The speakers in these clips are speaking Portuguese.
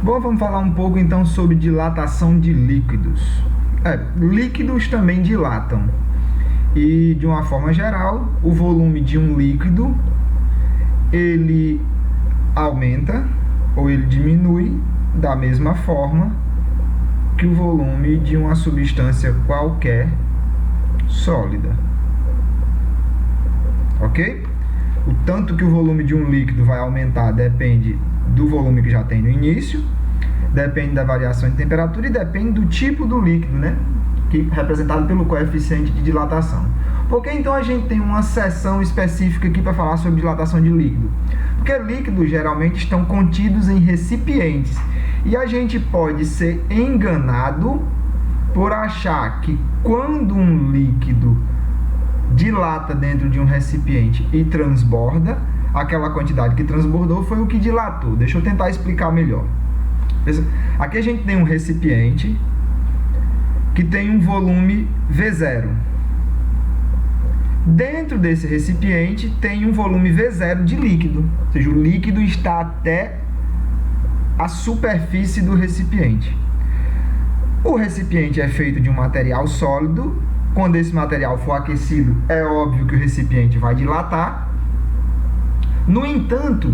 Bom, vamos falar um pouco então sobre dilatação de líquidos. Líquidos também dilatam. E de uma forma geral, o volume de um líquido ele aumenta ou ele diminui da mesma forma que o volume de uma substância qualquer sólida. Ok? O tanto que o volume de um líquido vai aumentar depende do volume que já tem no início, depende da variação de temperatura e depende do tipo do líquido, né? Que é representado pelo coeficiente de dilatação. Por que então a gente tem uma seção específica aqui para falar sobre dilatação de líquido? Porque líquidos geralmente estão contidos em recipientes e a gente pode ser enganado por achar que quando um líquido dilata dentro de um recipiente e transborda, aquela quantidade que transbordou foi o que dilatou. Deixa eu tentar explicar melhor. Aqui a gente tem um recipiente que tem um volume V0. Dentro desse recipiente tem um volume V0 de líquido, ou seja, o líquido está até a superfície do recipiente. O recipiente é feito de um material sólido. Quando esse material for aquecido, é óbvio que o recipiente vai dilatar. No entanto,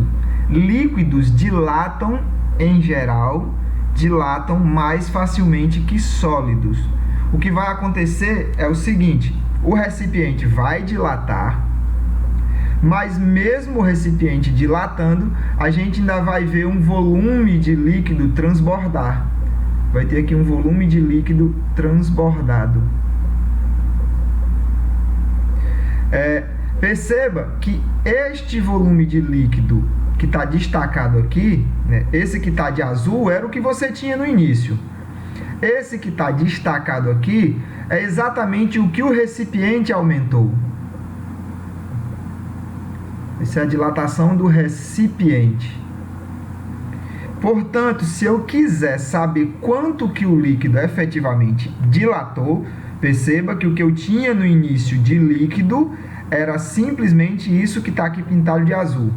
líquidos dilatam, em geral, dilatam mais facilmente que sólidos. O que vai acontecer é o seguinte: o recipiente vai dilatar, mas mesmo o recipiente dilatando, a gente ainda vai ver um volume de líquido transbordar. Vai ter aqui um volume de líquido transbordado. Perceba que este volume de líquido que está destacado aqui, né, esse que está de azul, era o que você tinha no início. Esse que está destacado aqui é exatamente o que o recipiente aumentou. Essa é a dilatação do recipiente. Portanto, se eu quiser saber quanto que o líquido efetivamente dilatou, perceba que o que eu tinha no início de líquido era simplesmente isso que está aqui pintado de azul.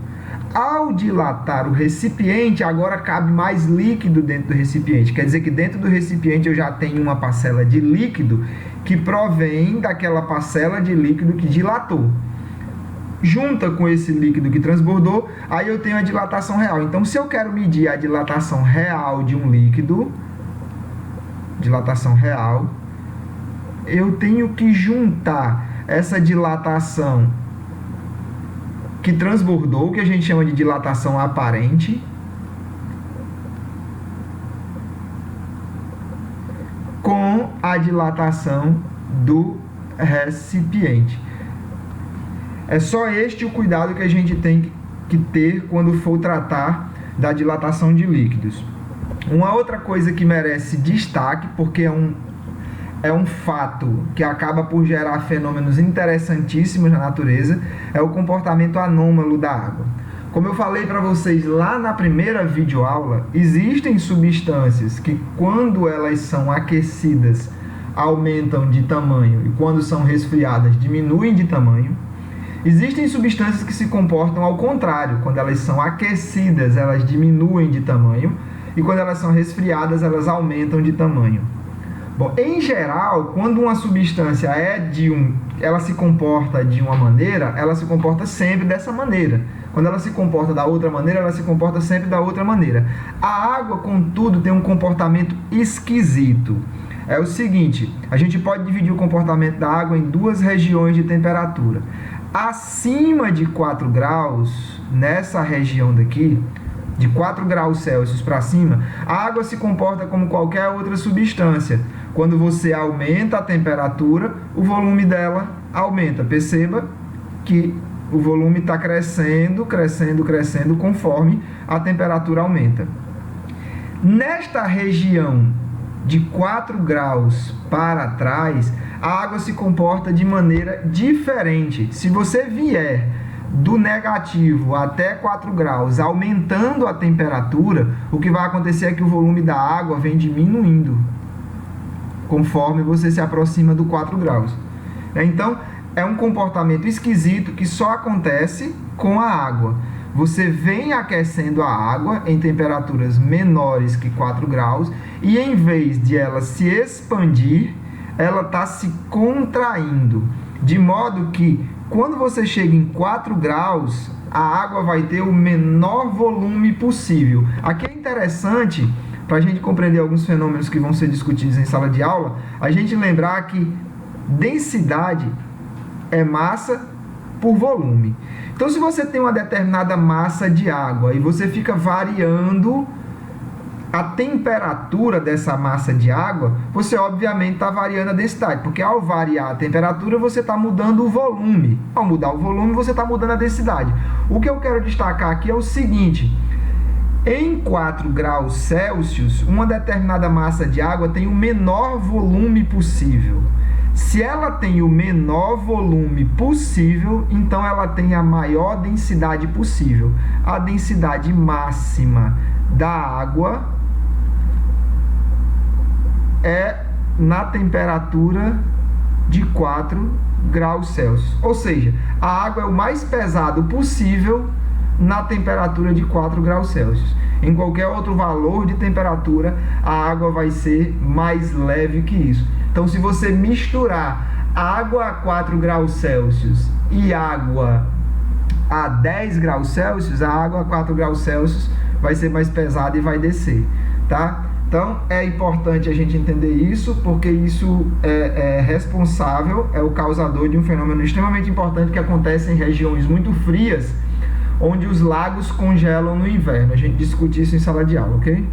Ao dilatar o recipiente, agora cabe mais líquido dentro do recipiente. Quer dizer que dentro do recipiente eu já tenho uma parcela de líquido que provém daquela parcela de líquido que dilatou. Junta com esse líquido que transbordou, aí eu tenho a dilatação real. Então, se eu quero medir a dilatação real de um líquido, dilatação real, eu tenho que juntar essa dilatação que transbordou, que a gente chama de dilatação aparente, com a dilatação do recipiente. É só este o cuidado que a gente tem que ter quando for tratar da dilatação de líquidos. Uma outra coisa que merece destaque, porque é um fato que acaba por gerar fenômenos interessantíssimos na natureza, é o comportamento anômalo da água. Como eu falei para vocês lá na primeira videoaula, existem substâncias que, quando elas são aquecidas, aumentam de tamanho e, quando são resfriadas, diminuem de tamanho. Existem substâncias que se comportam ao contrário. Quando elas são aquecidas, elas diminuem de tamanho e, quando elas são resfriadas, elas aumentam de tamanho. Bom, em geral, quando uma substância ela se comporta de uma maneira, ela se comporta sempre dessa maneira. Quando ela se comporta da outra maneira, ela se comporta sempre da outra maneira. A água, contudo, tem um comportamento esquisito. É o seguinte: a gente pode dividir o comportamento da água em duas regiões de temperatura. Acima de 4 graus, nessa região daqui, de 4 graus Celsius para cima, a água se comporta como qualquer outra substância. Quando você aumenta a temperatura, o volume dela aumenta. Perceba que o volume está crescendo, crescendo, crescendo conforme a temperatura aumenta. Nesta região de 4 graus para trás, a água se comporta de maneira diferente. Se você vier do negativo até 4 graus, aumentando a temperatura, o que vai acontecer é que o volume da água vem diminuindo conforme você se aproxima do 4 graus. Então, é um comportamento esquisito que só acontece com a água. Você vem aquecendo a água em temperaturas menores que 4 graus e em vez de ela se expandir, ela está se contraindo. De modo que quando você chega em 4 graus, a água vai ter o menor volume possível. Aqui é interessante, para a gente compreender alguns fenômenos que vão ser discutidos em sala de aula, a gente lembrar que densidade é massa por volume. Então, se você tem uma determinada massa de água e você fica variando a temperatura dessa massa de água, você obviamente está variando a densidade, porque ao variar a temperatura, você está mudando o volume. Ao mudar o volume, você está mudando a densidade. O que eu quero destacar aqui é o seguinte: em 4 graus Celsius, uma determinada massa de água tem o menor volume possível. Se ela tem o menor volume possível, então ela tem a maior densidade possível. A densidade máxima da água é na temperatura de 4 graus Celsius. Ou seja, a água é o mais pesado possível na temperatura de 4 graus Celsius. Em qualquer outro valor de temperatura, a água vai ser mais leve que isso. Então, se você misturar água a 4 graus Celsius e água a 10 graus Celsius, a água a 4 graus Celsius vai ser mais pesada e vai descer, tá? Então, é importante a gente entender isso, porque isso é responsável, é o causador de um fenômeno extremamente importante que acontece em regiões muito frias, onde os lagos congelam no inverno. A gente discute isso em sala de aula, ok?